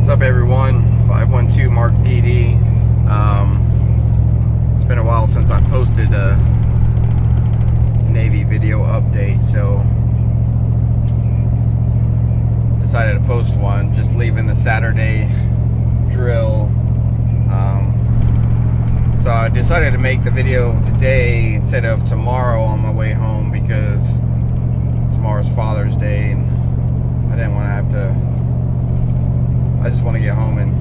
What's up, everyone? 512 Mark DD. It's been a while since I posted a Navy video update, so decided to post one. Just leaving the Saturday drill. So I decided to make the video today instead of tomorrow on my way home, because tomorrow's Father's Day and I didn't want to have to. I just want to get home and,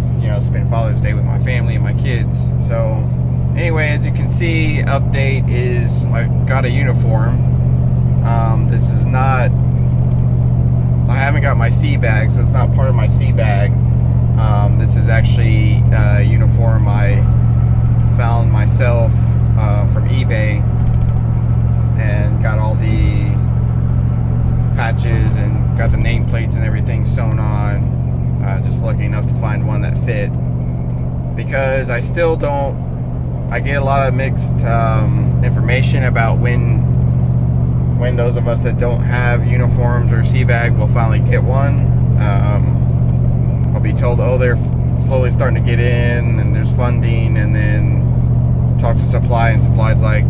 spend Father's Day with my family and my kids. So anyway, as you can see, update is I got a uniform. This is not, I haven't got my sea bag, so it's not part of my sea bag. This is actually a uniform I found myself from eBay, and got all the patches and got the nameplates and everything sewn on. Just lucky enough to find one that fit, because I still don't, I get a lot of mixed information about when those of us that don't have uniforms or sea bag will finally get one. I'll be told, oh, they're slowly starting to get in and there's funding, and then talk to supply, and supply's like,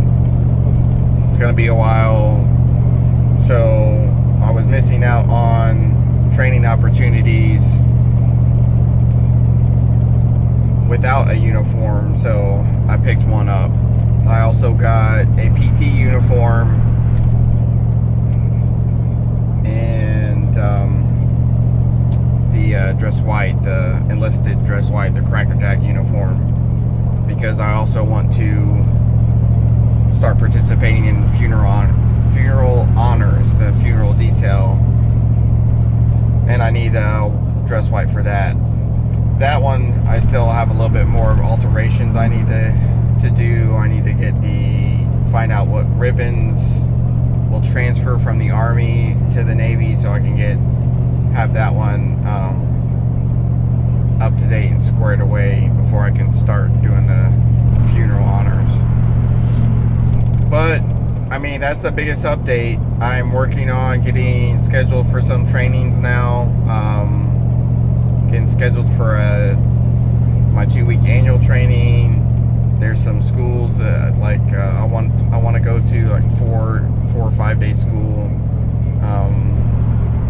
it's gonna be a while. So I was missing out on training opportunities without a uniform, so I picked one up. I also got a PT uniform and the dress white, the enlisted dress white, the crackerjack uniform, because I also want to start participating in funeral honors, the funeral detail, and I need a dress white for that. That one, I still have a little bit more alterations I need to do. I need to find out what ribbons will transfer from the Army to the Navy, so I can have that one up to date and squared away before I can start doing the funeral honors. But I mean, that's the biggest update. I'm working on getting scheduled for some trainings now. Getting scheduled for my 2-week annual training. There's some schools that I want to go to, like 4 or 5 day school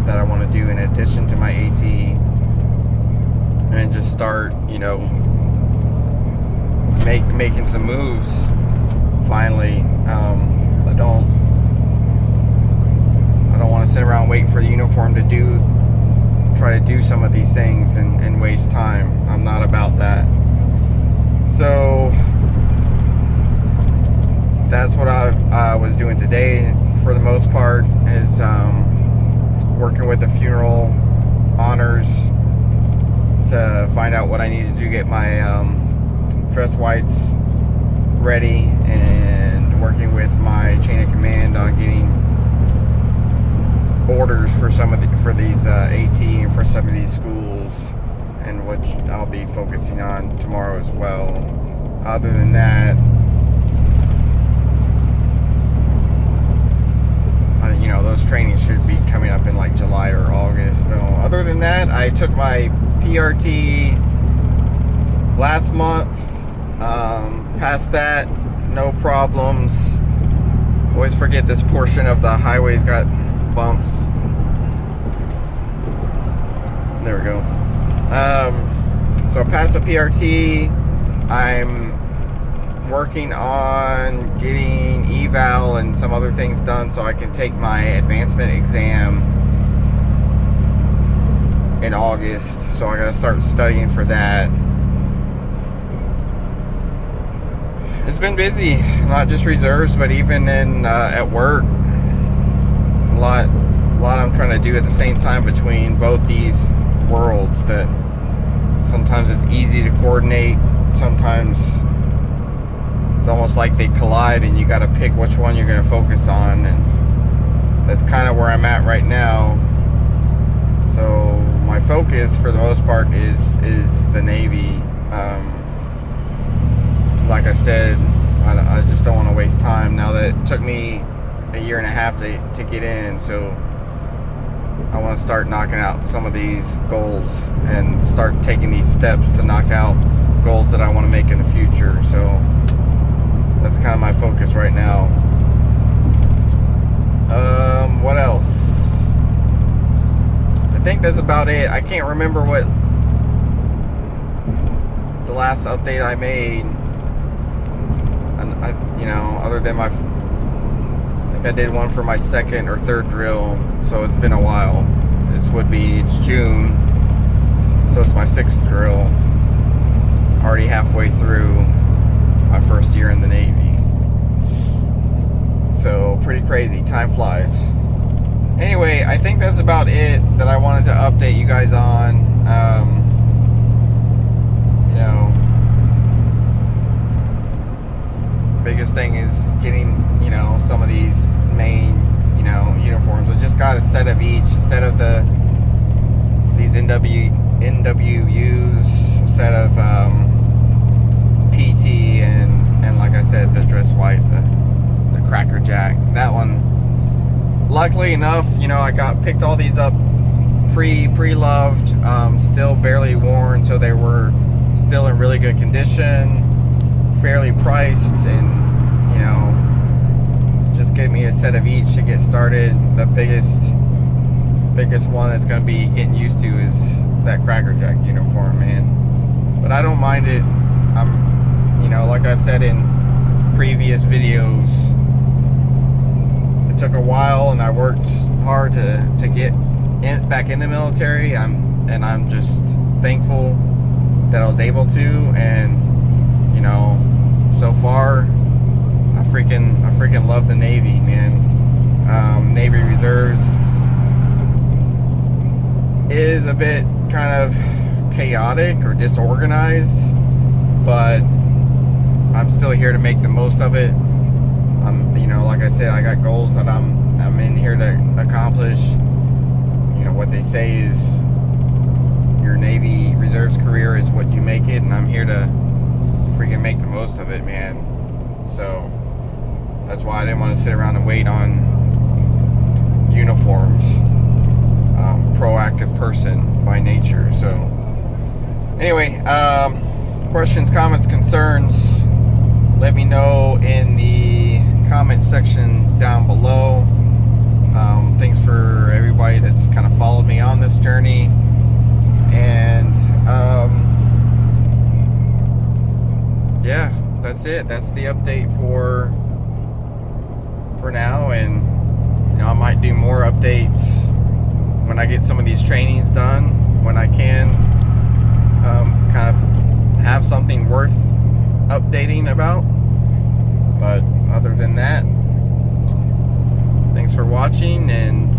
that I want to do in addition to my AT, and just start making some moves finally. I don't want to sit around waiting for the uniform to try to do some of these things and waste time. I'm not about that. So that's what I was doing today for the most part, is working with the funeral honors to find out what I need to do to get my dress whites ready, and working with my chain of command on getting orders for these AT and for some of these schools, and which I'll be focusing on tomorrow as well. Other than that, those trainings should be coming up in like July or August. So other than that, I took my PRT last month. Past that, no problems. Always forget this portion of the highway's got bumps. There we go. So past the PRT, I'm working on getting eval and some other things done so I can take my advancement exam in August. So I gotta start studying for that. It's been busy, not just reserves, but even in at work. A lot I'm trying to do at the same time between both these worlds, that sometimes it's easy to coordinate, sometimes it's almost like they collide and you got to pick which one you're going to focus on, and that's kind of where I'm at right now. So my focus for the most part is the Navy. Like I said, I just don't want to waste time now that it took me a year and a half to get in. So I want to start knocking out some of these goals and start taking these steps to knock out goals that I want to make in the future. So that's kind of my focus right now. What else? I think that's about it. I can't remember what the last update I made, and other than I think I did one for my second or third drill, so it's been a while. It's June, so it's my sixth drill. Already halfway through my first year in the Navy. So pretty crazy, time flies. Anyway, I think that's about it that I wanted to update you guys on. Biggest thing is getting, some of these main, uniforms. I just got a set of each, a set of these NWUs, a set of PT, and like I said, the dress white, the Cracker Jack. That one, luckily enough, I picked all these up pre-loved, still barely worn, so they were still in really good condition, fairly priced, and just give me a set of each to get started. The biggest one that's going to be getting used to is that Cracker Jack uniform, man. But I don't mind it. I'm like I've said in previous videos, it took a while and I worked hard to get back in the military. I'm just thankful that I was able to, and so far I freaking love the Navy, man. Navy Reserves is a bit kind of chaotic or disorganized, but I'm still here to make the most of it. Like I said, I got goals that I'm in here to accomplish. What they say is your Navy Reserves career is what you make it, and I'm here to freaking make the most of it, man. So that's why I didn't want to sit around and wait on uniforms. Proactive person by nature. So anyway, questions, comments, concerns, let me know in the comment section down below. Thanks for everybody that's kind of followed me on this journey, and yeah, that's it. That's the update for now, and I might do more updates when I get some of these trainings done, when I can kind of have something worth updating about. But other than that, thanks for watching, and